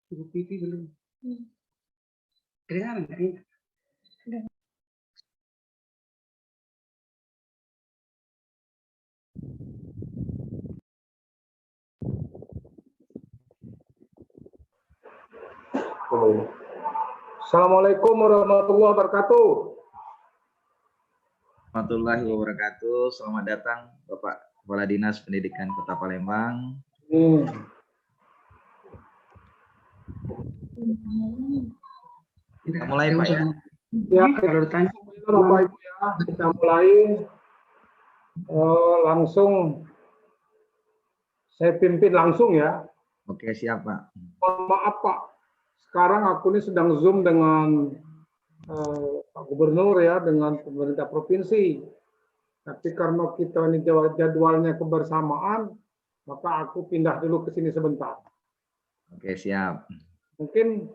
Ibu Pipi belum. Kedengaran nggak ini? Assalamualaikum warahmatullahi wabarakatuh. Warahmatullahi wabarakatuh. Selamat datang Bapak Kepala Dinas Pendidikan Kota Palembang. Kita mulai Pak ya. Ya, kalau ditanya Bapak Ibu ya, kita mulai langsung. Saya pimpin langsung ya. Oke, siap Pak. Mohon maaf Pak, sekarang aku ini sedang Zoom dengan Pak Gubernur ya, dengan pemerintah provinsi. Tapi karena kita ini jadwalnya kebersamaan, maka aku pindah dulu ke sini sebentar. Oke, siap. Mungkin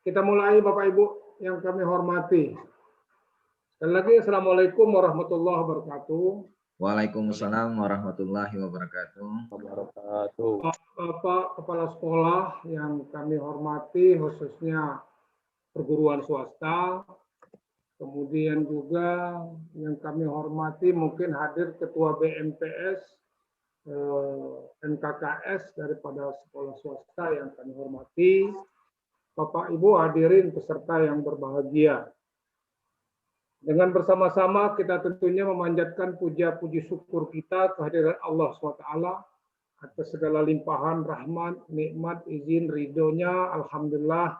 kita mulai Bapak Ibu yang kami hormati. Sekali lagi Assalamualaikum warahmatullahi wabarakatuh. Waalaikumsalam warahmatullahi wabarakatuh. Bapak Kepala Sekolah yang kami hormati, khususnya perguruan swasta, kemudian juga yang kami hormati mungkin hadir Ketua BMPS, NKKS daripada sekolah swasta yang kami hormati, Bapak Ibu hadirin peserta yang berbahagia. Dengan bersama-sama kita tentunya memanjatkan puja-puji syukur kita kehadiran Allah SWT atas segala limpahan rahmat, nikmat, izin, ridhonya. Alhamdulillah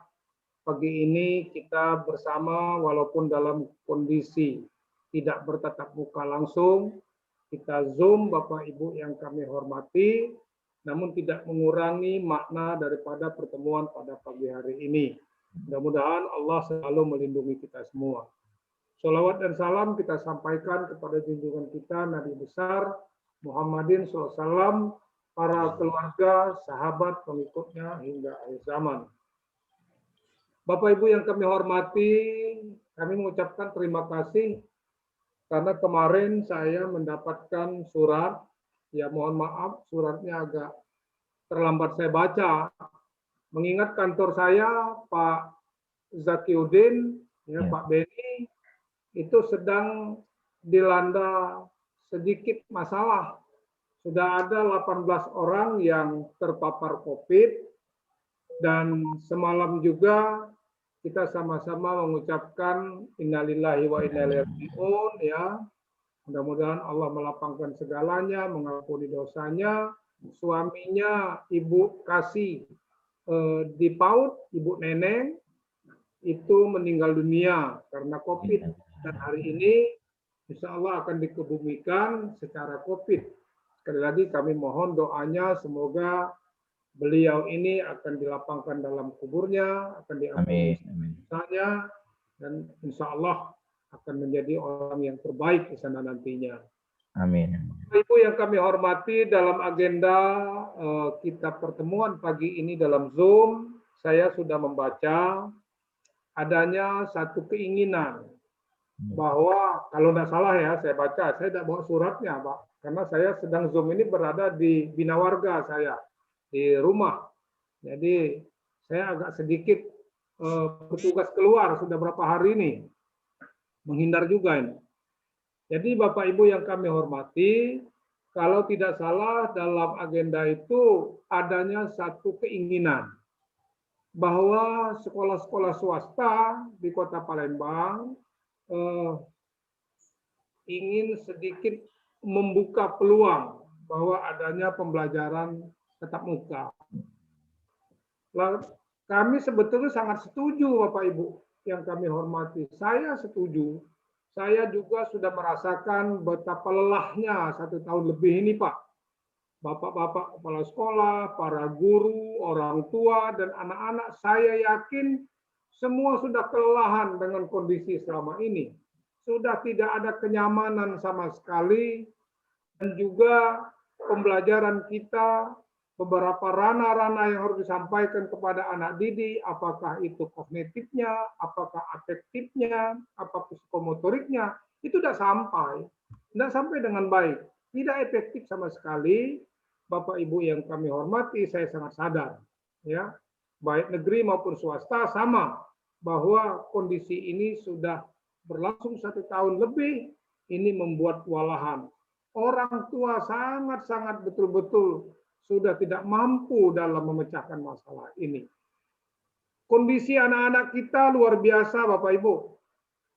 pagi ini kita bersama walaupun dalam kondisi tidak bertatap muka langsung, kita Zoom Bapak Ibu yang kami hormati, namun tidak mengurangi makna daripada pertemuan pada pagi hari ini. Mudah-mudahan Allah selalu melindungi kita semua. Sholawat dan salam kita sampaikan kepada junjungan kita Nabi besar Muhammadin SAW, para keluarga, sahabat, pengikutnya hingga akhir zaman. Bapak Ibu yang kami hormati, kami mengucapkan terima kasih karena kemarin saya mendapatkan surat, ya mohon maaf suratnya agak terlambat saya baca, mengingat kantor saya Pak Zakiuddin, ya, Pak Beni, itu sedang dilanda sedikit masalah. Sudah ada 18 orang yang terpapar COVID, dan semalam juga kita sama-sama mengucapkan innalillahi wa inna ilaihi raji'un ya. Mudah-mudahan Allah melapangkan segalanya, mengampuni dosanya. Suaminya Ibu Kasih di PAUD, Ibu Neneng, itu meninggal dunia karena COVID. Dan hari ini insya Allah akan dikebumikan secara COVID. Sekali lagi kami mohon doanya semoga beliau ini akan dilapangkan dalam kuburnya, akan diampuni dosanya, dan insya Allah akan menjadi orang yang terbaik di sana nantinya. Amin. Ibu yang kami hormati, dalam agenda kita pertemuan pagi ini dalam Zoom, saya sudah membaca adanya satu keinginan bahwa kalau tidak salah ya saya baca, saya tidak bawa suratnya Pak, karena saya sedang Zoom ini berada di Bina Warga saya, di rumah. Jadi saya agak sedikit bertugas keluar sudah berapa hari ini, menghindar juga ini. Jadi Bapak Ibu yang kami hormati, kalau tidak salah dalam agenda itu adanya satu keinginan bahwa sekolah-sekolah swasta di Kota Palembang ingin sedikit membuka peluang bahwa adanya pembelajaran tatap muka. Kami sebetulnya sangat setuju Bapak Ibu yang kami hormati. Saya setuju. Saya juga sudah merasakan betapa lelahnya 1 tahun lebih ini Pak. Bapak-bapak kepala sekolah, para guru, orang tua, dan anak-anak, saya yakin semua sudah kelelahan dengan kondisi selama ini. Sudah tidak ada kenyamanan sama sekali, dan juga pembelajaran kita, beberapa ranah-ranah yang harus disampaikan kepada anak didik, apakah itu kognitifnya, apakah afektifnya, apa psikomotoriknya, itu tidak sampai dengan baik. Tidak efektif sama sekali. Bapak Ibu yang kami hormati, saya sangat sadar. Ya, baik negeri maupun swasta sama, bahwa kondisi ini sudah berlangsung 1 tahun lebih, ini membuat kewalahan. Orang tua sangat-sangat betul-betul sudah tidak mampu dalam memecahkan masalah ini. Kondisi anak-anak kita luar biasa, Bapak Ibu.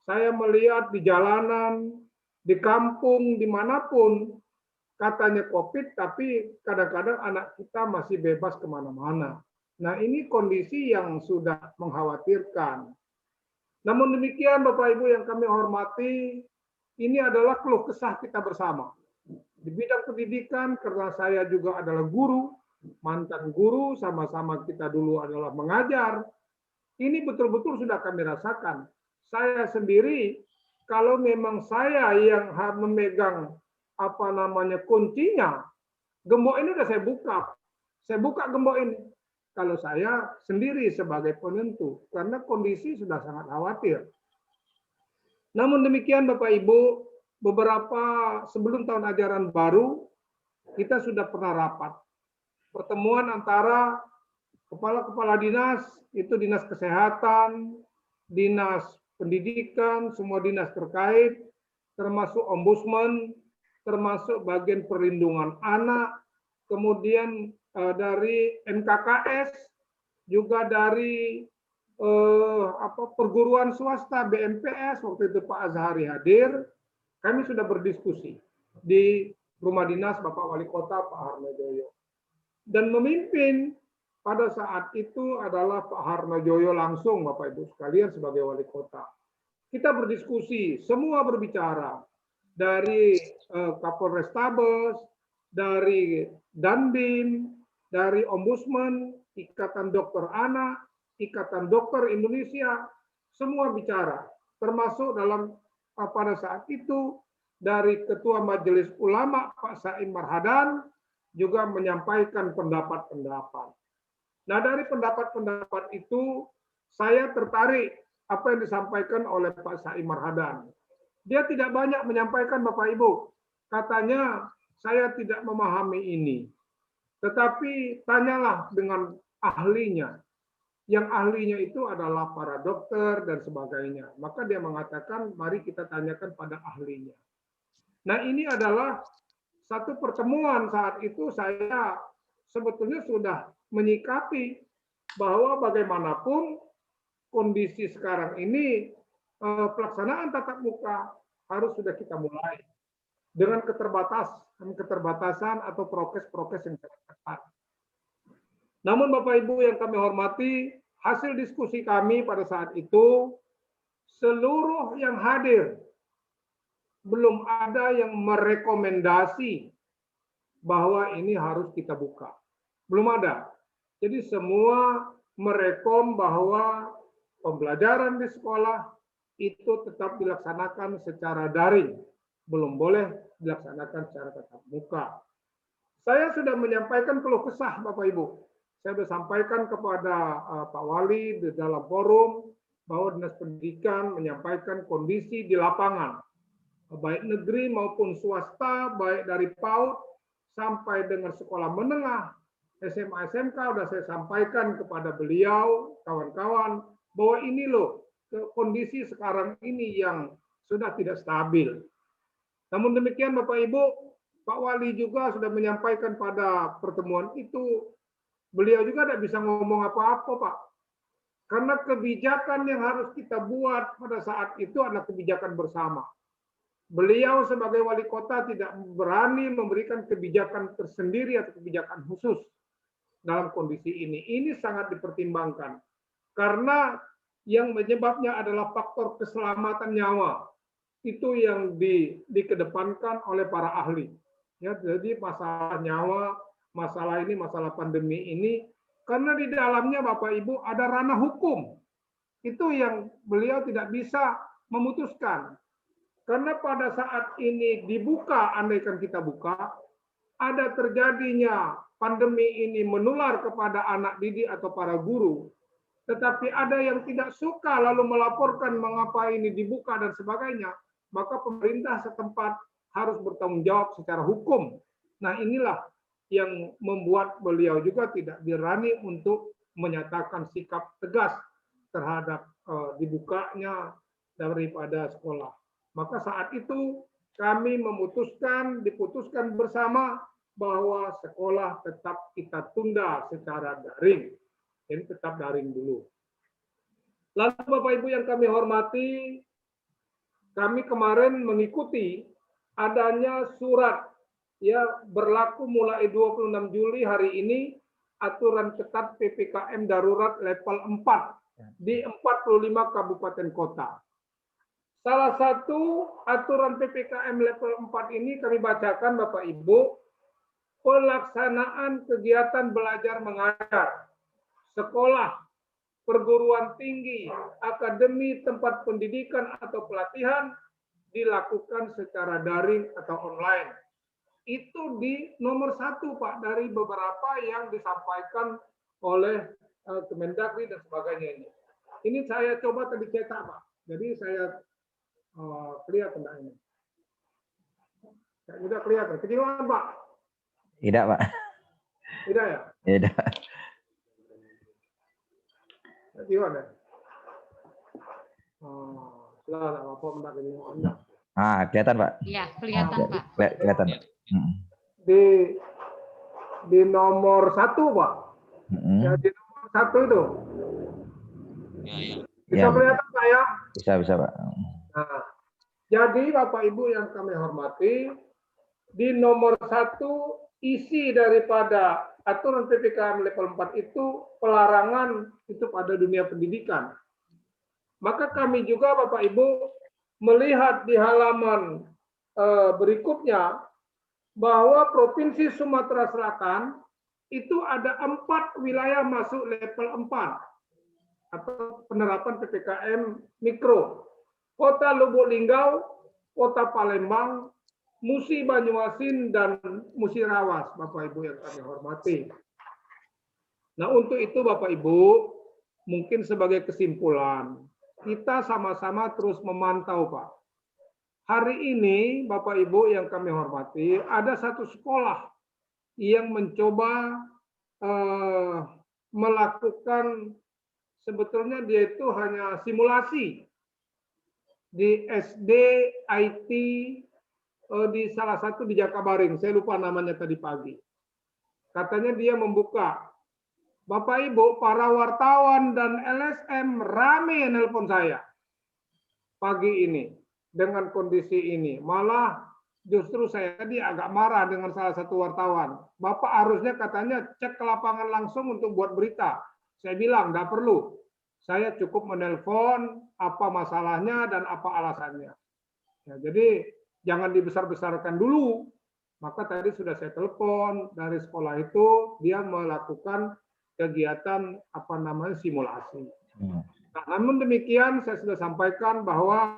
Saya melihat di jalanan, di kampung, dimanapun, katanya COVID, tapi kadang-kadang anak kita masih bebas kemana-mana. Nah, ini kondisi yang sudah mengkhawatirkan. Namun demikian, Bapak Ibu yang kami hormati, ini adalah keluh kesah kita bersama. Di bidang pendidikan, karena saya juga adalah guru, mantan guru, sama-sama kita dulu adalah mengajar, ini betul-betul sudah kami rasakan. Saya sendiri, kalau memang saya yang memegang kuncinya, gembok ini udah saya buka. Saya buka gembok ini. Kalau saya sendiri sebagai penentu, karena kondisi sudah sangat khawatir. Namun demikian Bapak Ibu, beberapa sebelum tahun ajaran baru, kita sudah pernah rapat. Pertemuan antara kepala-kepala dinas, itu dinas kesehatan, dinas pendidikan, semua dinas terkait, termasuk ombudsman, termasuk bagian perlindungan anak, kemudian dari MKKS, juga dari perguruan swasta BMPS, waktu itu Pak Azhari hadir, kami sudah berdiskusi di rumah dinas Bapak Wali Kota Pak Harnojoyo. Dan memimpin pada saat itu adalah Pak Harnojoyo langsung, Bapak Ibu sekalian, sebagai Wali Kota. Kita berdiskusi, semua berbicara, dari Kapolrestabes, dari Dandim, dari Ombudsman, Ikatan Dokter Anak, Ikatan Dokter Indonesia, semua bicara, termasuk dalam pada saat itu dari Ketua Majelis Ulama Pak Saim Marhadan juga menyampaikan pendapat-pendapat. Nah, dari pendapat-pendapat itu saya tertarik apa yang disampaikan oleh Pak Saim Marhadan. Dia tidak banyak menyampaikan, Bapak Ibu. Katanya, saya tidak memahami ini. Tetapi tanyalah dengan ahlinya. Yang ahlinya itu adalah para dokter dan sebagainya. Maka dia mengatakan, mari kita tanyakan pada ahlinya. Nah, ini adalah satu pertemuan saat itu saya sebetulnya sudah menyikapi bahwa bagaimanapun kondisi sekarang ini pelaksanaan tatap muka harus sudah kita mulai dengan keterbatasan atau prokes-prokes yang sangat ketat. Namun Bapak Ibu yang kami hormati, hasil diskusi kami pada saat itu, seluruh yang hadir belum ada yang merekomendasi bahwa ini harus kita buka. Belum ada. Jadi semua merekom bahwa pembelajaran di sekolah itu tetap dilaksanakan secara daring. Belum boleh dilaksanakan secara tatap muka. Saya sudah menyampaikan keluh kesah, Bapak Ibu. Saya sudah sampaikan kepada Pak Wali di dalam forum bahwa Dinas Pendidikan menyampaikan kondisi di lapangan. Baik negeri maupun swasta, baik dari PAUD sampai dengan sekolah menengah, SMA, SMK, sudah saya sampaikan kepada beliau, kawan-kawan, bahwa ini loh, kondisi sekarang ini yang sudah tidak stabil. Namun demikian Bapak Ibu, Pak Wali juga sudah menyampaikan pada pertemuan itu, beliau juga tidak bisa ngomong apa-apa, Pak. Karena kebijakan yang harus kita buat pada saat itu adalah kebijakan bersama. Beliau sebagai wali kota tidak berani memberikan kebijakan tersendiri atau kebijakan khusus dalam kondisi ini. Ini sangat dipertimbangkan. Karena yang menyebabnya adalah faktor keselamatan nyawa. Itu yang dikedepankan oleh para ahli. Ya, jadi masalah nyawa, masalah pandemi ini, karena di dalamnya Bapak Ibu ada ranah hukum. Itu yang beliau tidak bisa memutuskan. Karena pada saat ini dibuka, andaikan kita buka, ada terjadinya pandemi ini menular kepada anak didik atau para guru, tetapi ada yang tidak suka lalu melaporkan mengapa ini dibuka dan sebagainya, maka pemerintah setempat harus bertanggung jawab secara hukum. Nah inilah yang membuat beliau juga tidak berani untuk menyatakan sikap tegas terhadap dibukanya daripada sekolah. Maka saat itu kami diputuskan bersama bahwa sekolah tetap kita tunda secara daring. Jadi tetap daring dulu. Lalu Bapak Ibu yang kami hormati, kami kemarin mengikuti adanya surat ya berlaku mulai 26 Juli hari ini aturan ketat PPKM darurat level 4 di 45 kabupaten kota. Salah satu aturan PPKM level 4 ini kami bacakan Bapak Ibu, pelaksanaan kegiatan belajar mengajar, sekolah, perguruan tinggi, akademi, tempat pendidikan atau pelatihan dilakukan secara daring atau online. Itu di nomor 1 Pak dari beberapa yang disampaikan oleh Kemendagri dan sebagainya ini. Ini saya coba tadi cetak Pak. Jadi saya kelihatan enggak ini? Sudah kelihatan. Kejauhan Pak? Tidak, Pak. Tidak ya? Tidak. Kejauhan ya? Sudah apa enggak kejauhan? Kelihatan, Pak. Iya, kelihatan, Pak. Kelihatan, Pak. Di nomor 1, Pak. Ya, di nomor 1 itu. Bisa kelihatan Pak ya? Bisa, Pak. Nah, jadi Bapak Ibu yang kami hormati, di nomor 1 isi daripada aturan PPKM level 4 itu pelarangan itu pada dunia pendidikan. Maka kami juga Bapak Ibu melihat di halaman berikutnya bahwa Provinsi Sumatera Selatan itu ada 4 wilayah masuk level 4 atau penerapan PPKM mikro. Kota Lubuk Linggau, Kota Palembang, Musi Banyuasin, dan Musirawas, Bapak Ibu yang kami hormati. Nah, untuk itu Bapak Ibu, mungkin sebagai kesimpulan, kita sama-sama terus memantau, Pak. Hari ini, Bapak Ibu yang kami hormati, ada satu sekolah yang mencoba melakukan, sebetulnya dia itu hanya simulasi di SD IT di salah satu di Jakabaring, saya lupa namanya tadi pagi. Katanya dia membuka. Bapak Ibu, para wartawan dan LSM rame nelpon saya pagi ini dengan kondisi ini. Malah justru saya tadi agak marah dengan salah satu wartawan. Bapak harusnya katanya cek ke lapangan langsung untuk buat berita. Saya bilang, enggak perlu. Saya cukup menelpon apa masalahnya dan apa alasannya. Ya, jadi jangan dibesar-besarkan dulu. Maka tadi sudah saya telepon dari sekolah itu, dia melakukan kegiatan simulasi. Nah, namun demikian saya sudah sampaikan bahwa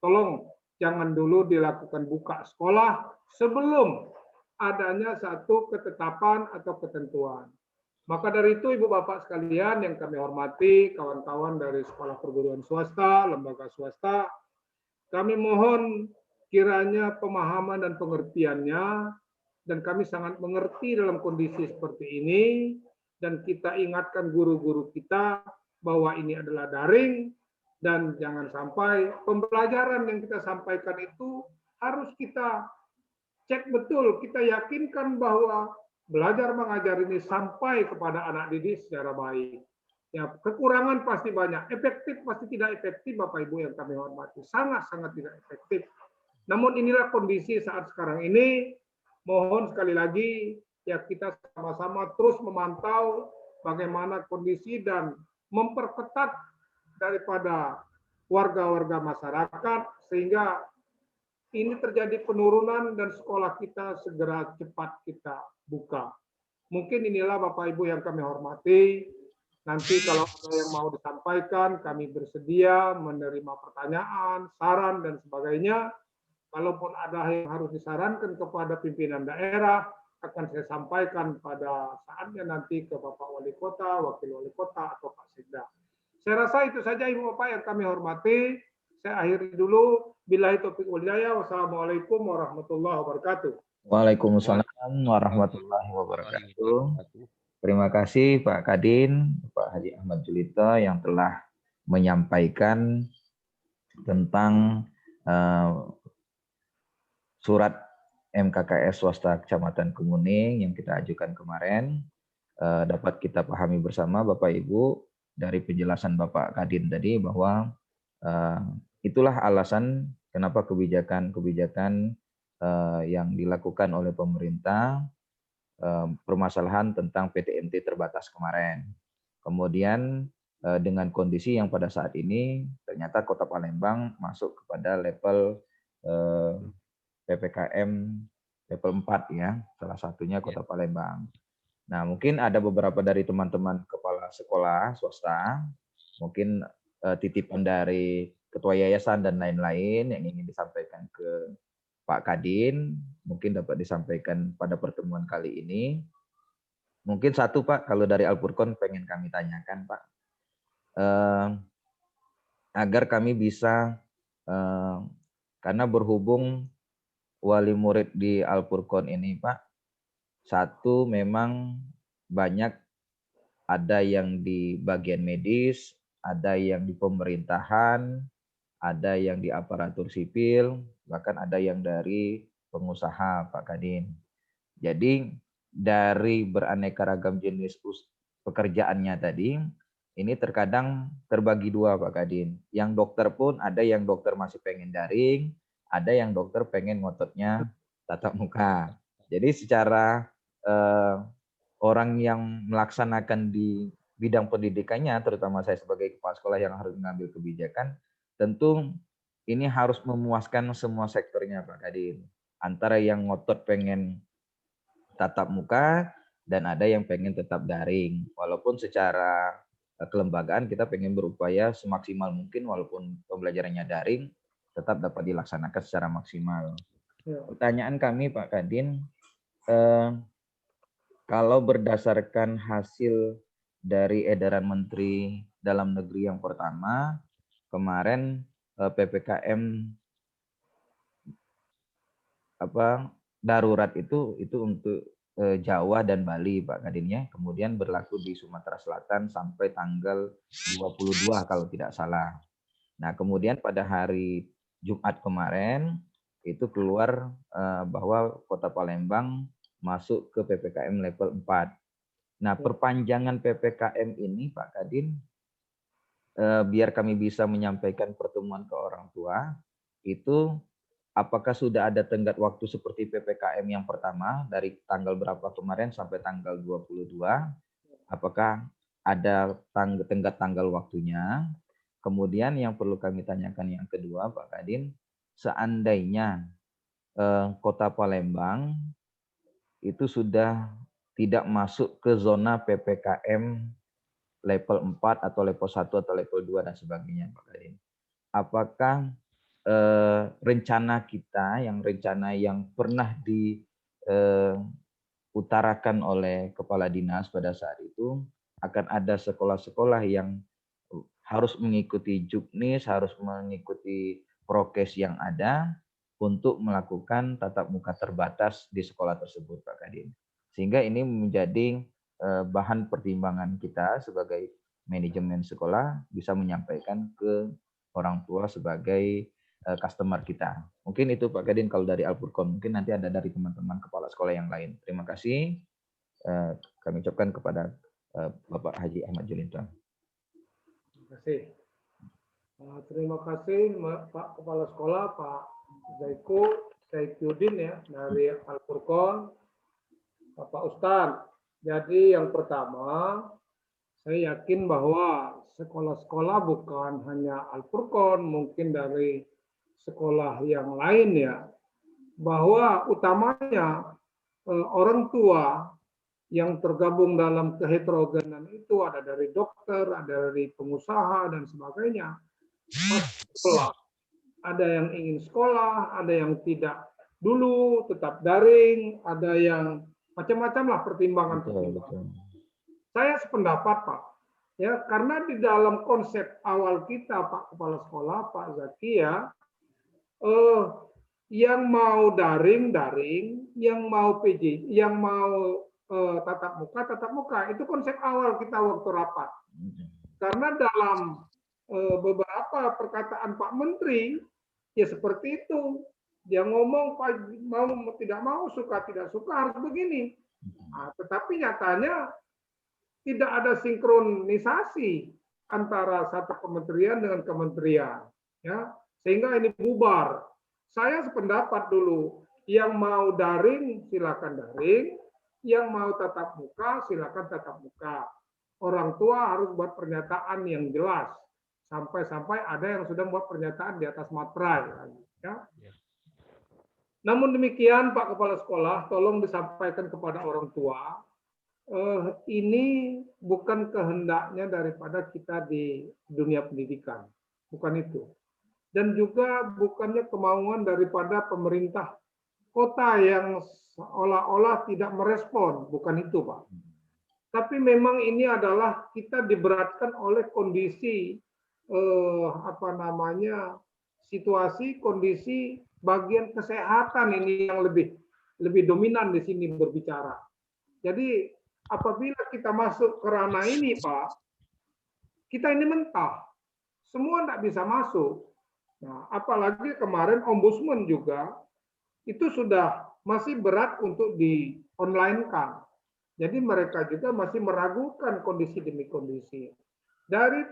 tolong jangan dulu dilakukan buka sekolah sebelum adanya satu ketetapan atau ketentuan. Maka dari itu Ibu Bapak sekalian yang kami hormati, kawan-kawan dari sekolah perguruan swasta, lembaga swasta, kami mohon kiranya pemahaman dan pengertiannya, dan kami sangat mengerti dalam kondisi seperti ini, dan kita ingatkan guru-guru kita bahwa ini adalah daring, dan jangan sampai pembelajaran yang kita sampaikan itu harus kita cek betul, kita yakinkan bahwa belajar mengajar ini sampai kepada anak didik secara baik. Ya, kekurangan pasti banyak, efektif pasti tidak efektif Bapak Ibu yang kami hormati, sangat-sangat tidak efektif. Namun inilah kondisi saat sekarang ini, mohon sekali lagi ya kita sama-sama terus memantau bagaimana kondisi dan memperketat daripada warga-warga masyarakat sehingga ini terjadi penurunan dan sekolah kita segera cepat kita buka. Mungkin inilah Bapak Ibu yang kami hormati. Nanti kalau ada yang mau disampaikan, kami bersedia menerima pertanyaan, saran, dan sebagainya. Kalaupun ada yang harus disarankan kepada pimpinan daerah, akan saya sampaikan pada saatnya nanti ke Bapak Wali Kota, Wakil Wali Kota, atau Pak Sekda. Saya rasa itu saja Ibu Bapak yang kami hormati. Saya akhiri dulu. Billahi taufiq wal hidayah. Wassalamualaikum warahmatullahi wabarakatuh. Waalaikumsalam warahmatullahi wabarakatuh. Terima kasih Pak Kadin, Pak Haji Ahmad Julito yang telah menyampaikan tentang surat MKKS swasta Kecamatan Kemuning yang kita ajukan kemarin. Dapat kita pahami bersama Bapak Ibu dari penjelasan Bapak Kadin tadi bahwa itulah alasan kenapa kebijakan-kebijakan yang dilakukan oleh pemerintah, permasalahan tentang PTMT terbatas kemarin. Kemudian dengan kondisi yang pada saat ini ternyata Kota Palembang masuk kepada level PPKM level 4 ya, salah satunya Kota Palembang. Nah, mungkin ada beberapa dari teman-teman kepala sekolah swasta, mungkin titipan dari ketua yayasan dan lain-lain yang ingin disampaikan ke Pak Kadin, mungkin dapat disampaikan pada pertemuan kali ini. Mungkin satu Pak, kalau dari Alpurkon pengen kami tanyakan Pak, agar kami bisa, karena berhubung wali murid di Alpurkon ini Pak, satu memang banyak ada yang di bagian medis, ada yang di pemerintahan, ada yang di aparatur sipil, bahkan ada yang dari pengusaha Pak Kadin. Jadi dari beraneka ragam jenis pekerjaannya tadi, ini terkadang terbagi dua Pak Kadin. Yang dokter pun ada yang dokter masih pengen daring, ada yang dokter pengen ngototnya tatap muka. Jadi secara orang yang melaksanakan di bidang pendidikannya, terutama saya sebagai kepala sekolah yang harus mengambil kebijakan, tentu ini harus memuaskan semua sektornya Pak Kadin. Antara yang ngotot pengen tatap muka dan ada yang pengen tetap daring. Walaupun secara kelembagaan kita pengen berupaya semaksimal mungkin walaupun pembelajarannya daring tetap dapat dilaksanakan secara maksimal. Ya. Pertanyaan kami Pak Kadin, kalau berdasarkan hasil dari edaran Menteri Dalam Negeri yang pertama, kemarin PPKM darurat itu untuk Jawa dan Bali Pak Kadinnya, kemudian berlaku di Sumatera Selatan sampai tanggal 22 kalau tidak salah. Nah, kemudian pada hari Jumat kemarin itu keluar bahwa Kota Palembang masuk ke PPKM level 4. Nah, perpanjangan PPKM ini Pak Kadin, biar kami bisa menyampaikan pertemuan ke orang tua, itu apakah sudah ada tenggat waktu seperti PPKM yang pertama dari tanggal berapa kemarin sampai tanggal 22? Apakah ada tenggat tanggal waktunya? Kemudian yang perlu kami tanyakan yang kedua Pak Kadin, seandainya Kota Palembang itu sudah tidak masuk ke zona PPKM level 4 atau level 1 atau level 2 dan sebagainya Pak Kadin. Apakah rencana kita rencana yang pernah diutarakan oleh kepala dinas pada saat itu akan ada sekolah-sekolah yang harus mengikuti juknis, harus mengikuti prokes yang ada untuk melakukan tatap muka terbatas di sekolah tersebut Pak Kadin. Sehingga ini menjadi bahan pertimbangan kita sebagai manajemen sekolah bisa menyampaikan ke orang tua sebagai customer kita. Mungkin itu Pak Kadin kalau dari Alpurkon. Mungkin nanti ada dari teman-teman kepala sekolah yang lain. Terima kasih. Kami ucapkan kepada Bapak Haji Ahmad Julito. Terima kasih. Terima kasih Pak Kepala Sekolah, Pak Zaikyudin ya dari Alpurkon, Bapak Ustadz. Jadi yang pertama, saya yakin bahwa sekolah-sekolah bukan hanya Alpurkon, mungkin dari sekolah yang lain ya, bahwa utamanya orang tua yang tergabung dalam keheterogenan itu ada dari dokter, ada dari pengusaha dan sebagainya. Sekolah. Ada yang ingin sekolah, ada yang tidak dulu, tetap daring, ada yang macam-macam lah pertimbangan-pertimbangan. Saya sependapat Pak, ya karena di dalam konsep awal kita Pak Kepala Sekolah, Pak Zaki ya, yang mau daring, yang mau PJ, yang mau tatap muka. Itu konsep awal kita waktu rapat. Karena dalam beberapa perkataan Pak Menteri, ya seperti itu. Dia ngomong mau tidak mau, suka tidak suka harus begini. Nah, tetapi nyatanya tidak ada sinkronisasi antara satu kementerian dengan kementerian, ya, sehingga ini bubar. Saya sependapat dulu, yang mau daring silakan daring, yang mau tatap muka silakan tatap muka. Orang tua harus buat pernyataan yang jelas, sampai-sampai ada yang sudah membuat pernyataan di atas materai, ya. Namun demikian, Pak Kepala Sekolah, tolong disampaikan kepada orang tua, ini bukan kehendaknya daripada kita di dunia pendidikan, bukan itu. Dan juga bukannya kemauan daripada pemerintah kota yang seolah-olah tidak merespon, bukan itu, Pak. Tapi memang ini adalah kita diberatkan oleh kondisi situasi, kondisi bagian kesehatan ini yang lebih dominan di sini berbicara. Jadi apabila kita masuk ke ranah ini, Pak, kita ini mentah. Semua tidak bisa masuk. Nah, apalagi kemarin Ombudsman juga itu sudah masih berat untuk di-online-kan. Jadi mereka juga masih meragukan kondisi demi kondisi. Dari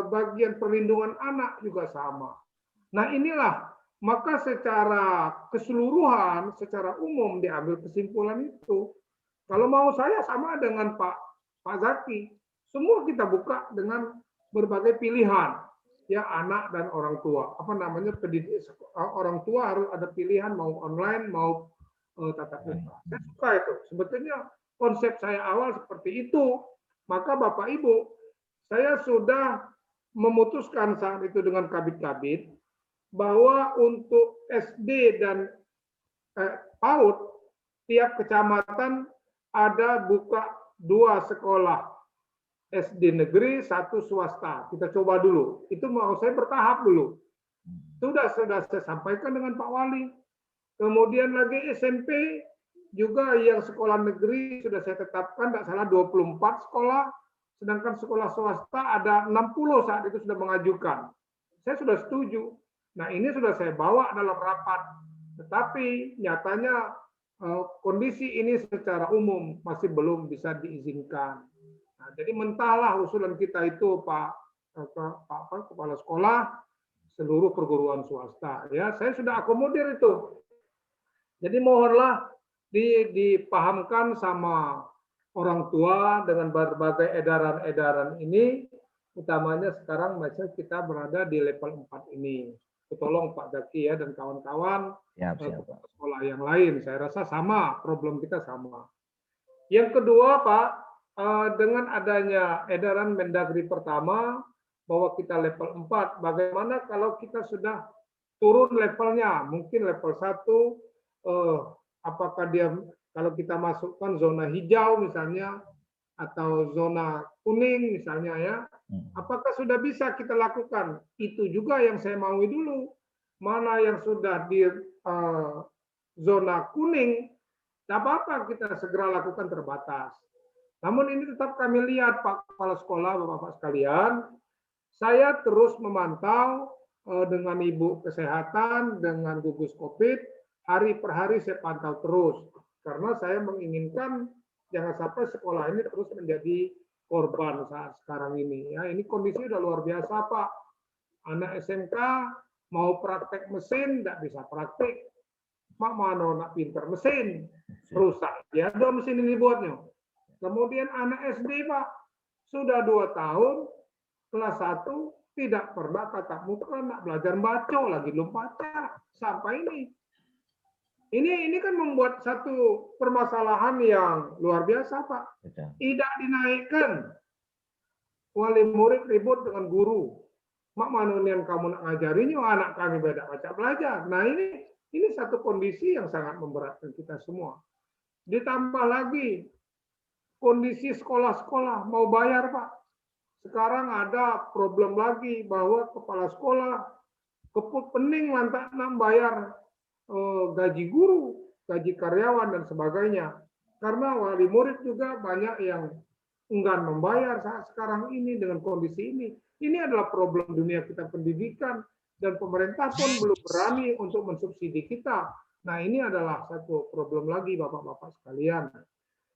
bagian perlindungan anak juga sama. Nah inilah, maka secara keseluruhan, secara umum diambil kesimpulan itu. Kalau mau saya sama dengan Pak Zaki, semua kita buka dengan berbagai pilihan, ya anak dan orang tua. Apa namanya pendidik orang tua harus ada pilihan mau online mau tatap muka. Saya suka itu. Sebetulnya konsep saya awal seperti itu. Maka Bapak Ibu, saya sudah memutuskan saat itu dengan kabit-kabit bahwa untuk SD dan PAUD tiap kecamatan ada buka 2 sekolah SD negeri, 1 swasta. Kita coba dulu. Itu mau saya bertahap dulu. Sudah saya sampaikan dengan Pak Wali. Kemudian lagi SMP juga yang sekolah negeri sudah saya tetapkan, tidak salah 24 sekolah. Sedangkan sekolah swasta ada 60 saat itu sudah mengajukan. Saya sudah setuju. Nah ini sudah saya bawa dalam rapat. Tetapi nyatanya kondisi ini secara umum masih belum bisa diizinkan. Nah, jadi mentahlah usulan kita itu Pak Kepala Sekolah seluruh perguruan swasta. Ya, saya sudah akomodir itu. Jadi mohonlah dipahamkan sama orang tua dengan berbagai edaran-edaran ini, utamanya sekarang masih kita berada di level 4 ini. Tolong Pak Zaki ya dan kawan-kawan sekolah yang lain, saya rasa sama, problem kita sama. Yang kedua Pak, dengan adanya edaran Mendagri pertama bahwa kita level 4, bagaimana kalau kita sudah turun levelnya, mungkin level 1, apakah dia kalau kita masukkan zona hijau misalnya atau zona kuning misalnya ya, apakah sudah bisa kita lakukan? Itu juga yang saya maui dulu. Mana yang sudah di zona kuning, tidak apa-apa kita segera lakukan terbatas. Namun ini tetap kami lihat Pak Kepala Sekolah, Bapak-Bapak sekalian, saya terus memantau dengan Ibu Kesehatan, dengan gugus COVID, hari per hari saya pantau terus. Karena saya menginginkan jangan sampai sekolah ini terus menjadi korban saat sekarang ini. Ya, ini kondisi udah luar biasa Pak. Anak SMK mau praktek mesin tidak bisa praktek. Mak mana nak pinter mesin rusak. Ya ada mesin ini buatnya. Kemudian anak SD Pak sudah 2 tahun kelas 1 tidak pernah tatap muka, nak belajar baca lagi belum baca sampai ini. Ini kan membuat satu permasalahan yang luar biasa, Pak. Tidak dinaikkan. Wali murid ribut dengan guru. Mak manunian kamu nak ngajarinya, anak kami beda baca belajar. Nah ini satu kondisi yang sangat memberatkan kita semua. Ditambah lagi kondisi sekolah-sekolah mau bayar, Pak. Sekarang ada problem lagi bahwa kepala sekolah pening lantak bayar gaji guru, gaji karyawan dan sebagainya. Karena wali murid juga banyak yang enggan membayar saat sekarang ini dengan kondisi ini. Ini adalah problem dunia kita pendidikan dan pemerintah pun belum berani untuk mensubsidi kita. Nah, ini adalah satu problem lagi Bapak-bapak sekalian.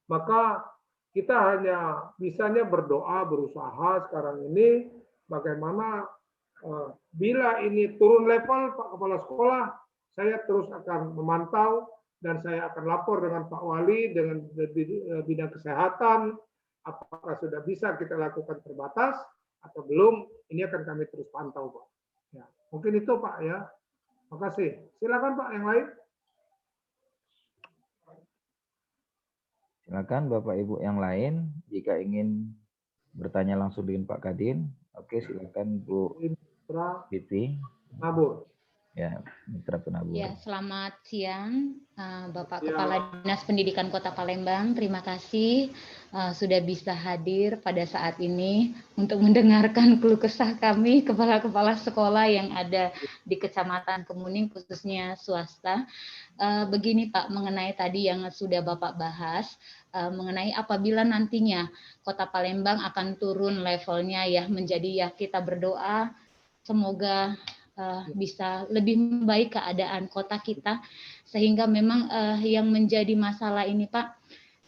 Maka kita hanya bisanya berdoa, berusaha sekarang ini bagaimana bila ini turun level Pak Kepala Sekolah, saya terus akan memantau dan saya akan lapor dengan Pak Wali, dengan bidang kesehatan, apakah sudah bisa kita lakukan terbatas atau belum, ini akan kami terus pantau Pak. Ya, mungkin itu Pak ya. Makasih. Silakan Pak yang lain. Silakan Bapak Ibu yang lain jika ingin bertanya langsung dengan Pak Kadin. Oke, silakan Bu Titi. Nabur. Ya, Mitra Penabur. Ya, selamat siang Bapak Kepala Dinas Pendidikan Kota Palembang. Terima kasih sudah bisa hadir pada saat ini untuk mendengarkan keluh kesah kami kepala-kepala sekolah yang ada di Kecamatan Kemuning, khususnya swasta. Begini Pak, mengenai tadi yang sudah Bapak bahas, mengenai apabila nantinya Kota Palembang akan turun levelnya ya, menjadi ya kita berdoa semoga bisa lebih membaik keadaan kota kita, sehingga memang yang menjadi masalah ini Pak,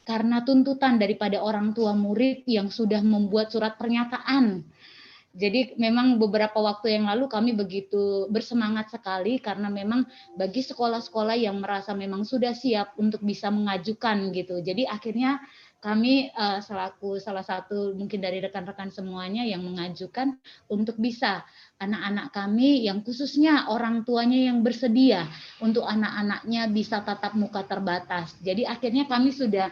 karena tuntutan daripada orang tua murid yang sudah membuat surat pernyataan. Jadi memang beberapa waktu yang lalu kami begitu bersemangat sekali karena memang bagi sekolah-sekolah yang merasa memang sudah siap untuk bisa mengajukan gitu. Jadi akhirnya kami selaku salah satu mungkin dari rekan-rekan semuanya yang mengajukan untuk bisa anak-anak kami yang khususnya orang tuanya yang bersedia untuk anak-anaknya bisa tatap muka terbatas. Jadi akhirnya kami sudah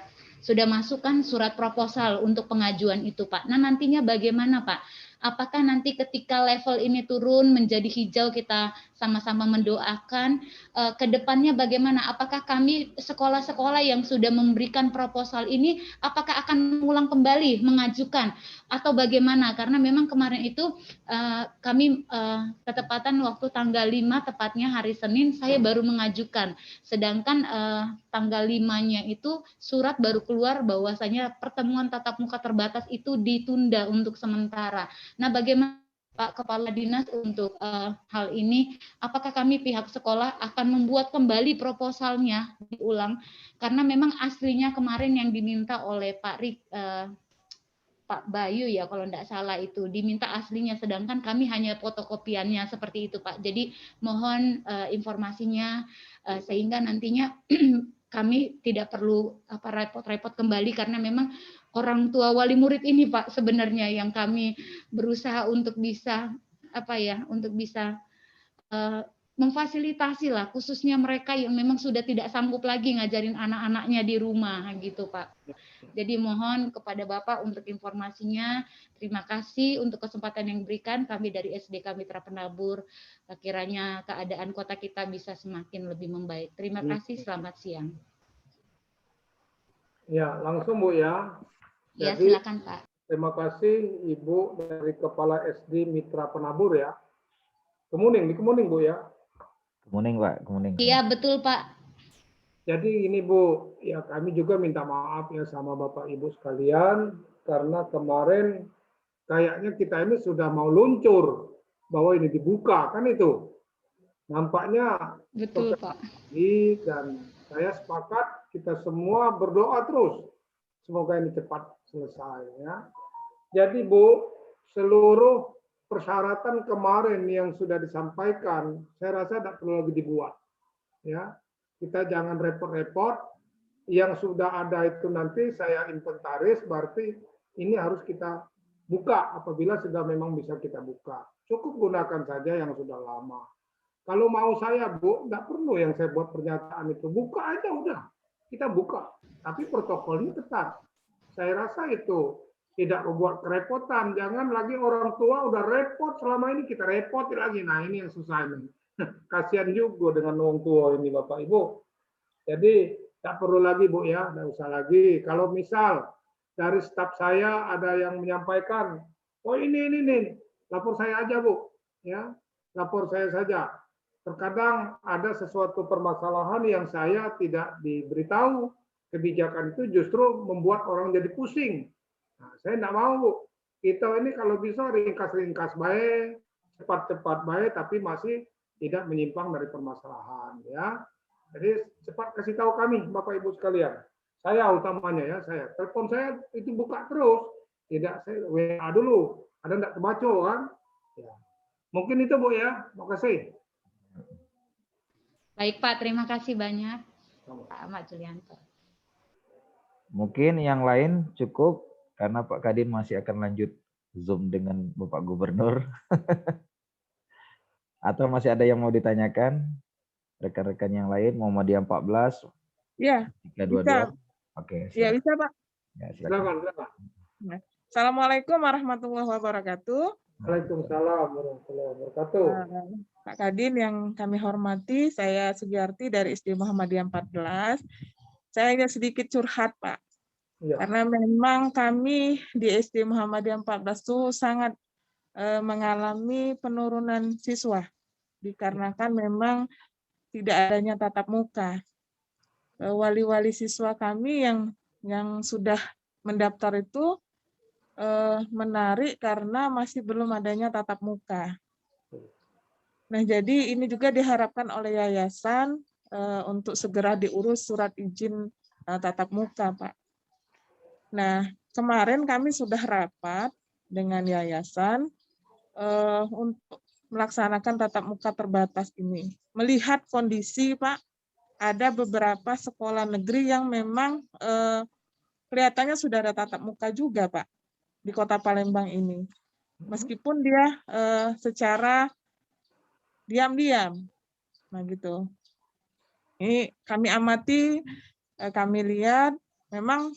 masukkan surat proposal untuk pengajuan itu Pak. Nah nantinya bagaimana Pak? Apakah nanti ketika level ini turun menjadi hijau kita sama-sama mendoakan ke depannya bagaimana? Apakah kami sekolah-sekolah yang sudah memberikan proposal ini apakah akan mengulang kembali mengajukan atau bagaimana? Karena memang kemarin itu kami ketepatan waktu tanggal 5 tepatnya hari Senin saya baru mengajukan. Sedangkan tanggal 5-nya itu surat baru keluar bahwasanya pertemuan tatap muka terbatas itu ditunda untuk sementara. Nah, bagaimana Pak Kepala Dinas untuk hal ini? Apakah kami pihak sekolah akan membuat kembali proposalnya diulang? Karena memang aslinya kemarin yang diminta oleh Pak Bayu ya kalau tidak salah itu diminta aslinya, sedangkan kami hanya fotokopiannya seperti itu Pak. Jadi mohon informasinya sehingga nantinya kami tidak perlu repot-repot kembali karena memang orang tua wali murid ini Pak sebenarnya yang kami berusaha untuk bisa untuk bisa memfasilitasi lah khususnya mereka yang memang sudah tidak sanggup lagi ngajarin anak-anaknya di rumah gitu Pak. Jadi mohon kepada Bapak untuk informasinya. Terima kasih untuk kesempatan yang diberikan kami dari SDK Mitra Penabur. Kiranya keadaan kota kita bisa semakin lebih membaik. Terima kasih, selamat siang. Ya, langsung Bu ya. Ya, Jadi, silakan Pak. terima kasih Ibu dari Kepala SD Mitra Penabur ya. Kemuning, di Kemuning Bu ya. Kemuning Pak, Kemuning. Iya, betul Pak. Jadi ini Bu, ya kami juga minta maaf ya sama Bapak Ibu sekalian karena kemarin kayaknya kita ini sudah mau luncur bahwa ini dibuka kan itu. Nampaknya betul Pak. Dan saya sepakat kita semua berdoa terus semoga ini cepat selesai ya. Jadi Bu, seluruh persyaratan kemarin yang sudah disampaikan saya rasa tidak perlu lagi dibuat ya. Kita jangan repot-repot, yang sudah ada itu nanti saya inventaris, berarti ini harus kita buka apabila sudah memang bisa kita buka. Cukup gunakan saja yang sudah lama. Kalau mau saya, Bu, nggak perlu yang saya buat pernyataan itu. Buka aja udah, kita buka. Tapi protokolnya ketat. Saya rasa itu tidak membuat kerepotan. Jangan lagi orang tua udah repot, selama ini kita repot lagi. Nah ini yang susah ini. Kasihan juga dengan orang tua ini Bapak Ibu. Jadi tak perlu lagi Bu ya, tidak usah lagi. Kalau misal dari staf saya ada yang menyampaikan, oh ini, lapor saya aja Bu, ya, lapor saya saja. Terkadang ada sesuatu permasalahan yang saya tidak diberitahu, kebijakan itu justru membuat orang jadi pusing. Nah, saya tidak mau. Kita ini kalau bisa ringkas-ringkas baik, cepat-cepat baik, tapi masih tidak menyimpang dari permasalahan. Ya, jadi cepat kasih tahu kami, Bapak Ibu sekalian. Saya utamanya ya, saya telepon saya itu buka terus, tidak saya WA dulu. Ada tidak kebaca kan? Ya. Mungkin itu Bu ya, makasih. Baik Pak, terima kasih banyak Pak Ahmad Julianto. Mungkin yang lain cukup karena Pak Kadin masih akan lanjut Zoom dengan Bapak Gubernur. Atau masih ada yang mau ditanyakan? Rekan-rekan yang lain, Muhammadiyah 14. Ya, 322. bisa. Oke, Ya, bisa Pak. ya, silakan. Silakan. Assalamualaikum warahmatullahi wabarakatuh. Waalaikumsalam warahmatullahi wabarakatuh. Pak Kadin yang kami hormati, saya Sugiarti dari SD Muhammadiyah 14. Saya hanya sedikit curhat, Pak. Ya. Karena memang kami di SD Muhammadiyah 14 itu sangat mengalami penurunan siswa. Dikarenakan memang tidak adanya tatap muka. Wali-wali siswa kami yang sudah mendaftar itu menarik karena masih belum adanya tatap muka. Nah, jadi ini juga diharapkan oleh yayasan untuk segera diurus surat izin tatap muka, Pak. Nah, kemarin kami sudah rapat dengan yayasan untuk melaksanakan tatap muka terbatas ini. Melihat kondisi, Pak, ada beberapa sekolah negeri yang memang kelihatannya sudah ada tatap muka juga, Pak, di Kota Palembang ini. Meskipun dia secara diam-diam. Nah, gitu. Ini kami amati, kami lihat, memang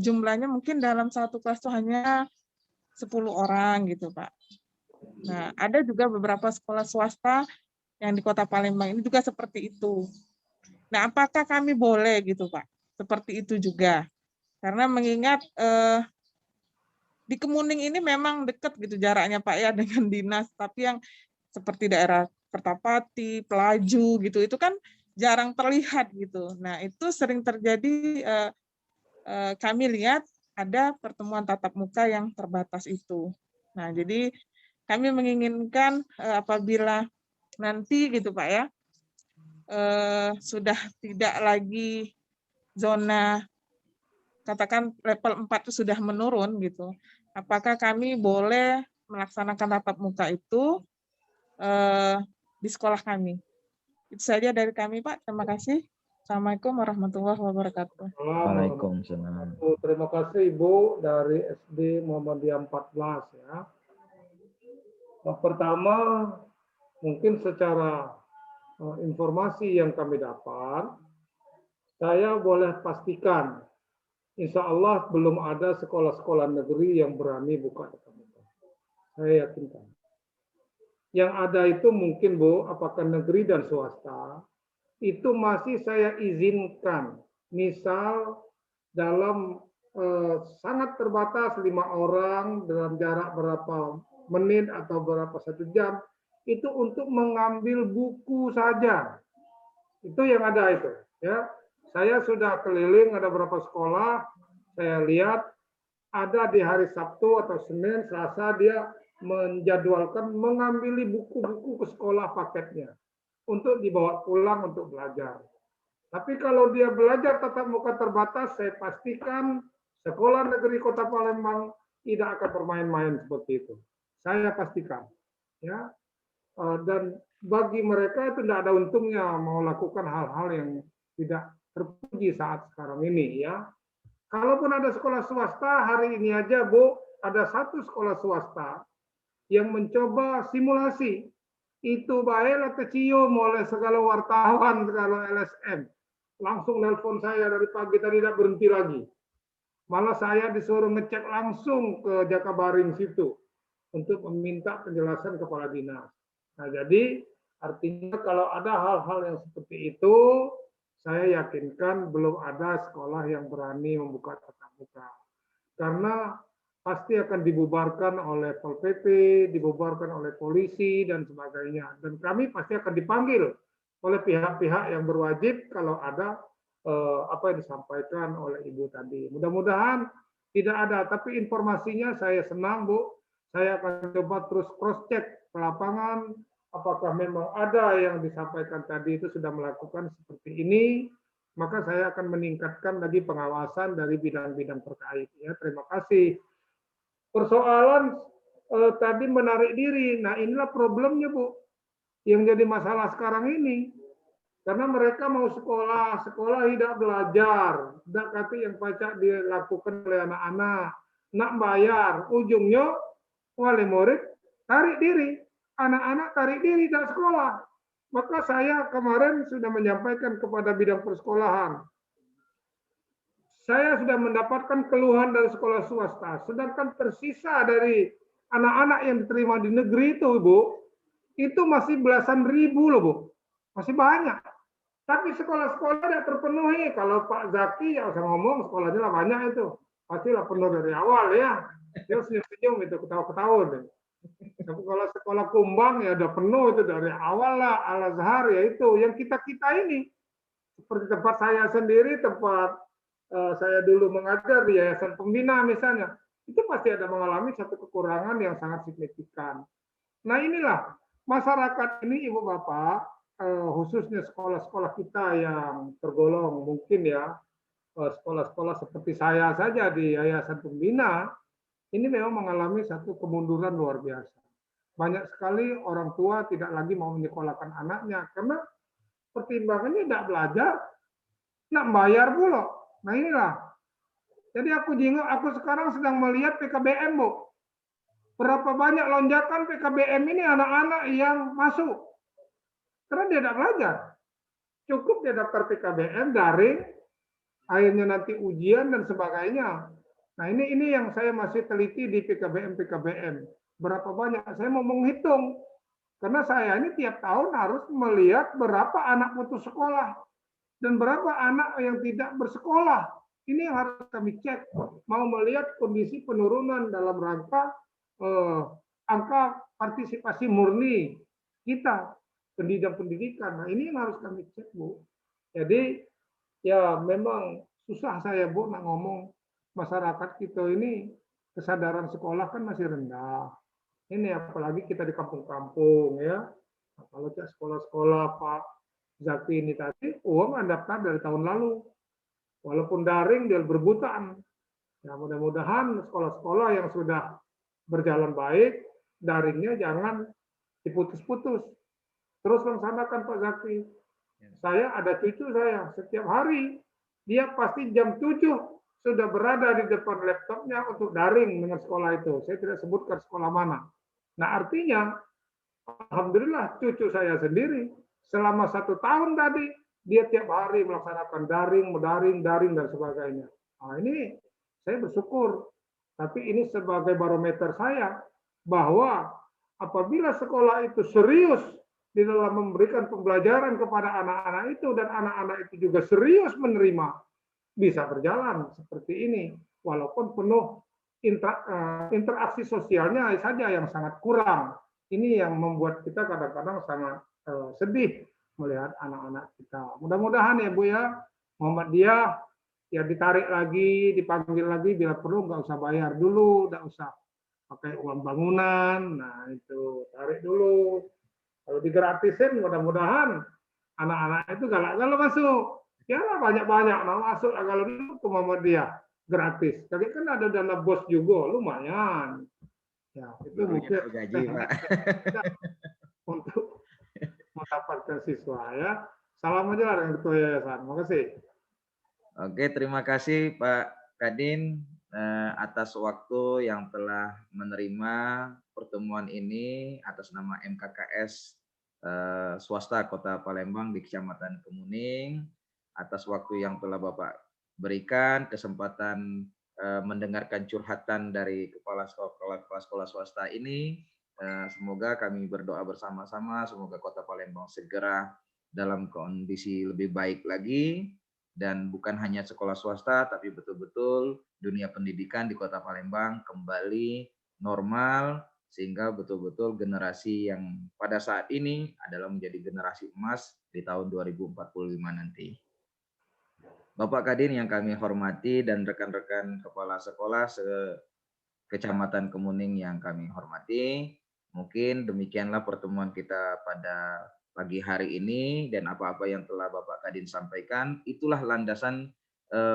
jumlahnya mungkin dalam satu kelas itu hanya 10 orang gitu, Pak. Nah, ada juga beberapa sekolah swasta yang di Kota Palembang ini juga seperti itu. Nah, apakah kami boleh gitu, Pak? Seperti itu juga. Karena mengingat di Kemuning ini memang dekat gitu jaraknya, Pak, ya, dengan dinas. Tapi yang seperti daerah Kertapati, Pelaju gitu, itu kan jarang terlihat gitu. Nah, itu sering terjadi, kami lihat ada pertemuan tatap muka yang terbatas itu. Nah, jadi kami menginginkan apabila nanti gitu Pak ya, sudah tidak lagi zona, katakan level 4 itu sudah menurun gitu, apakah kami boleh melaksanakan tatap muka itu di sekolah kami. Itu saja dari kami, Pak. Terima kasih. Assalamualaikum warahmatullahi wabarakatuh. Waalaikumsalam. Terima kasih Ibu dari SD Muhammadiyah 14 ya. Yang pertama, mungkin secara informasi yang kami dapat, saya boleh pastikan, insya Allah belum ada sekolah-sekolah negeri yang berani buka tatap muka. Saya yakinkan. Yang ada itu mungkin Bu, apakah negeri dan swasta, itu masih saya izinkan. Misal dalam sangat terbatas 5 orang dalam jarak berapa menit atau berapa 1 jam, itu untuk mengambil buku saja. Itu yang ada itu. Ya, saya sudah keliling ada beberapa sekolah, saya lihat ada di hari Sabtu atau Senin, Selasa dia menjadwalkan mengambil buku-buku ke sekolah paketnya untuk dibawa pulang untuk belajar. Tapi kalau dia belajar tatap muka terbatas, saya pastikan sekolah negeri Kota Palembang tidak akan bermain-main seperti itu. Saya pastikan, ya. Dan bagi mereka itu tidak ada untungnya mau lakukan hal-hal yang tidak terpuji saat sekarang ini, ya. Kalaupun ada sekolah swasta, hari ini aja Bu, ada satu sekolah swasta yang mencoba simulasi. Itu baiklah kecium oleh segala wartawan, segala LSM. Langsung nelpon saya dari pagi tadi tidak berhenti lagi. Malah saya disuruh ngecek langsung ke Jakabaring situ untuk meminta penjelasan kepala dinas. Nah, jadi artinya kalau ada hal-hal yang seperti itu, saya yakinkan belum ada sekolah yang berani membuka tatap muka. Karena pasti akan dibubarkan oleh Pol PP, dibubarkan oleh polisi, dan sebagainya. Dan kami pasti akan dipanggil oleh pihak-pihak yang berwajib kalau ada apa yang disampaikan oleh Ibu tadi. Mudah-mudahan tidak ada, tapi informasinya saya senang, Bu. Saya akan coba terus cross check ke lapangan apakah memang ada yang disampaikan tadi itu sudah melakukan seperti ini, maka saya akan meningkatkan lagi pengawasan dari bidang-bidang terkait. Ya, terima kasih. Persoalan tadi menarik diri. Nah, inilah problemnya, Bu, yang jadi masalah sekarang ini. Karena mereka mau sekolah, sekolah tidak belajar. Tidak kata yang pacak dilakukan oleh anak-anak. Nak bayar, ujungnya wali murid tarik diri. Anak-anak tarik diri dari sekolah. Maka saya kemarin sudah menyampaikan kepada bidang persekolahan. Saya sudah mendapatkan keluhan dari sekolah swasta. Sedangkan tersisa dari anak-anak yang diterima di negeri itu, Ibu, itu masih belasan ribu loh, Bu. Masih banyak. Tapi sekolah-sekolah tidak terpenuhi. Kalau Pak Zaki ya usah ngomong, sekolahnya lah banyak itu. Pastilah penuh dari awal ya. Dia senyum-senyum itu, ketawa-ketawa. Tapi kalau sekolah Kumbang ya udah penuh itu dari awal lah. Al-Azhar ya itu. Yang kita-kita ini. Seperti tempat saya sendiri, tempat saya dulu mengajar di Yayasan Pembina misalnya. Itu pasti ada mengalami satu kekurangan yang sangat signifikan. Nah inilah, masyarakat ini Ibu Bapak, khususnya sekolah-sekolah kita yang tergolong mungkin ya sekolah-sekolah seperti saya saja di Yayasan Pembina, ini memang mengalami satu kemunduran luar biasa. Banyak sekali orang tua tidak lagi mau menyekolahkan anaknya karena pertimbangannya tidak belajar, nak bayar pula. Nah inilah. Jadi aku sekarang sedang melihat PKBM, Bu. Berapa banyak lonjakan PKBM ini anak-anak yang masuk. Karena dia tidak belajar. Cukup dia daftar PKBM, daring, akhirnya nanti ujian dan sebagainya. Nah ini yang saya masih teliti di PKBM. Berapa banyak? Saya mau menghitung. Karena saya ini tiap tahun harus melihat berapa anak putus sekolah. Dan berapa anak yang tidak bersekolah. Ini yang harus kami cek. Mau melihat kondisi penurunan dalam rangka angka partisipasi murni kita. Pendidikan. Nah ini yang harus kami cek, Bu. Jadi ya memang susah saya, Bu, nak ngomong masyarakat kita ini kesadaran sekolah kan masih rendah. Ini apalagi kita di kampung-kampung ya. Nah, kalau cek sekolah-sekolah Pak Zaki ini tadi, uang daftar dari tahun lalu. Walaupun daring dia berebutan. Ya mudah-mudahan sekolah-sekolah yang sudah berjalan baik, daringnya jangan diputus-putus. Terus laksanakan Pak Zaki. Saya ada cucu saya, setiap hari dia pasti jam 7 sudah berada di depan laptopnya untuk daring dengan sekolah itu. Saya tidak sebutkan sekolah mana. Nah artinya, alhamdulillah cucu saya sendiri selama 1 tahun tadi dia tiap hari melaksanakan daring, dan sebagainya. Nah ini saya bersyukur. Tapi ini sebagai barometer saya bahwa apabila sekolah itu serius di dalam memberikan pembelajaran kepada anak-anak itu dan anak-anak itu juga serius menerima, bisa berjalan seperti ini walaupun penuh interaksi sosialnya saja yang sangat kurang. Ini yang membuat kita kadang-kadang sangat sedih melihat anak-anak kita. Mudah-mudahan ya Bu ya, Muhammadiyah ya ditarik lagi, dipanggil lagi bila perlu, nggak usah bayar dulu, nggak usah pakai uang bangunan. Nah itu tarik dulu. Kalau digratisin, mudah-mudahan anak-anak itu galak-galak masuk. Ya lah banyak-banyak mau masuk kalau dulu ke Muhammadiyah gratis. Tapi kan ada dana bos juga, lumayan. Ya itu mungkin gaji, Pak. untuk mendapatkan siswa ya. Salam aja lah dengan ketua yayasan. Terima kasih. Oke, terima kasih Pak Kadin atas waktu yang telah menerima pertemuan ini atas nama MKKS swasta Kota Palembang di Kecamatan Kemuning, atas waktu yang telah Bapak berikan, kesempatan mendengarkan curhatan dari kepala sekolah swasta ini. Semoga kami berdoa bersama-sama, semoga Kota Palembang segera dalam kondisi lebih baik lagi. Dan bukan hanya sekolah swasta, tapi betul-betul dunia pendidikan di Kota Palembang kembali normal, sehingga betul-betul generasi yang pada saat ini adalah menjadi generasi emas di tahun 2045 nanti. Bapak Kadin yang kami hormati dan rekan-rekan kepala sekolah Kecamatan Kemuning yang kami hormati, mungkin demikianlah pertemuan kita pada pagi hari ini, dan apa-apa yang telah Bapak Kadin sampaikan, itulah landasan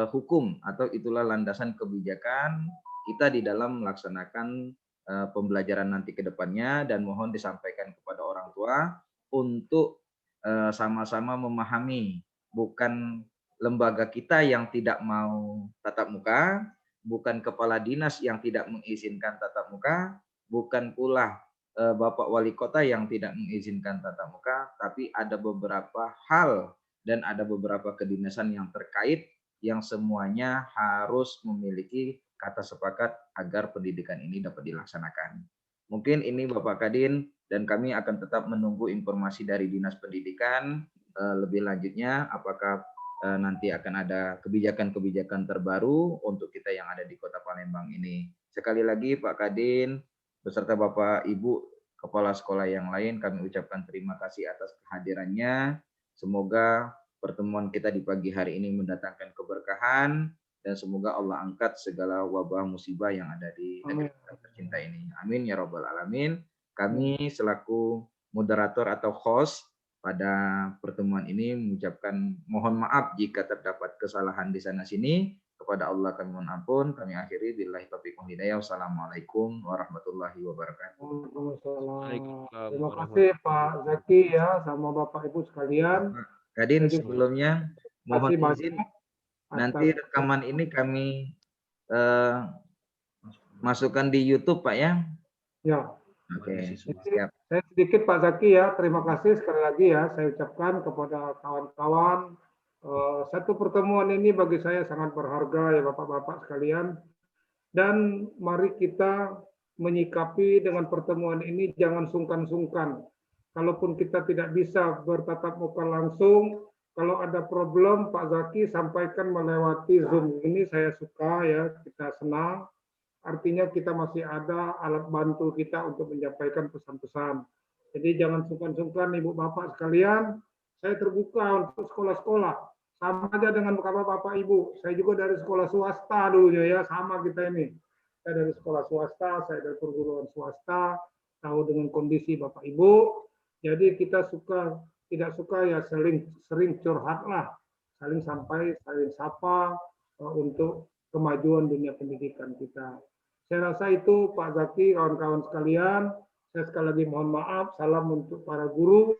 hukum atau itulah landasan kebijakan kita di dalam melaksanakan pembelajaran nanti ke depannya, dan mohon disampaikan kepada orang tua untuk sama-sama memahami, bukan lembaga kita yang tidak mau tatap muka, bukan kepala dinas yang tidak mengizinkan tatap muka, bukan pula Bapak Wali Kota yang tidak mengizinkan tatap muka, tapi ada beberapa hal dan ada beberapa kedinasan yang terkait yang semuanya harus memiliki kata sepakat agar pendidikan ini dapat dilaksanakan. Mungkin ini Bapak Kadin, dan kami akan tetap menunggu informasi dari Dinas Pendidikan lebih lanjutnya, apakah nanti akan ada kebijakan-kebijakan terbaru untuk kita yang ada di Kota Palembang ini. Sekali lagi Pak Kadin beserta Bapak Ibu Kepala Sekolah yang lain, kami ucapkan terima kasih atas kehadirannya. Semoga pertemuan kita di pagi hari ini mendatangkan keberkahan, dan semoga Allah angkat segala wabah musibah yang ada di negeri kita tercinta ini. Amin ya Rabbal Alamin. Kami selaku moderator atau host pada pertemuan ini mengucapkan mohon maaf jika terdapat kesalahan di sana sini. Kepada Allah kami mohon ampun. Kami akhiri billahi taufiq wal hidayah. Wassalamualaikum warahmatullahi wabarakatuh. Waalaikumsalam. Terima kasih Pak Zaki ya, sama Bapak Ibu sekalian. Kadin, sebelumnya mohon izin nanti atas rekaman ini kami masukkan di YouTube Pak ya. ya. Oke, siap. Saya sedikit Pak Zaki ya, terima kasih sekali lagi ya saya ucapkan kepada kawan-kawan. Satu pertemuan ini bagi saya sangat berharga ya Bapak-Bapak sekalian. Dan mari kita menyikapi dengan pertemuan ini jangan sungkan-sungkan. Kalaupun kita tidak bisa bertatap muka langsung, kalau ada problem Pak Zaki sampaikan melewati Zoom. Ini saya suka ya, kita senang. Artinya kita masih ada alat bantu kita untuk menyampaikan pesan-pesan. Jadi jangan sungkan-sungkan Ibu Bapak sekalian, saya terbuka untuk sekolah-sekolah. Sama aja dengan Bapak Ibu, saya juga dari sekolah swasta dulunya ya, sama kita ini. Saya dari sekolah swasta, saya dari perguruan swasta, tahu dengan kondisi Bapak Ibu. Jadi kita tidak suka ya sering curhat lah, saling sapa untuk kemajuan dunia pendidikan kita. Saya rasa itu Pak Zaki, kawan-kawan sekalian. Saya sekali lagi mohon maaf, salam untuk para guru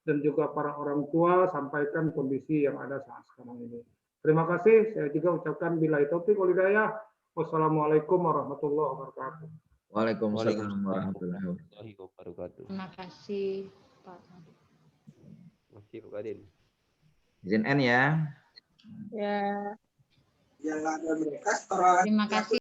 dan juga para orang tua, sampaikan kondisi yang ada saat sekarang ini. Terima kasih, saya juga ucapkan billahi taufiq wal hidayah. Wassalamualaikum warahmatullahi wabarakatuh. Waalaikumsalam warahmatullahi wabarakatuh. Terima kasih Pak. Masih Pak Kadin. Izin N ya. Ya. Terima kasih.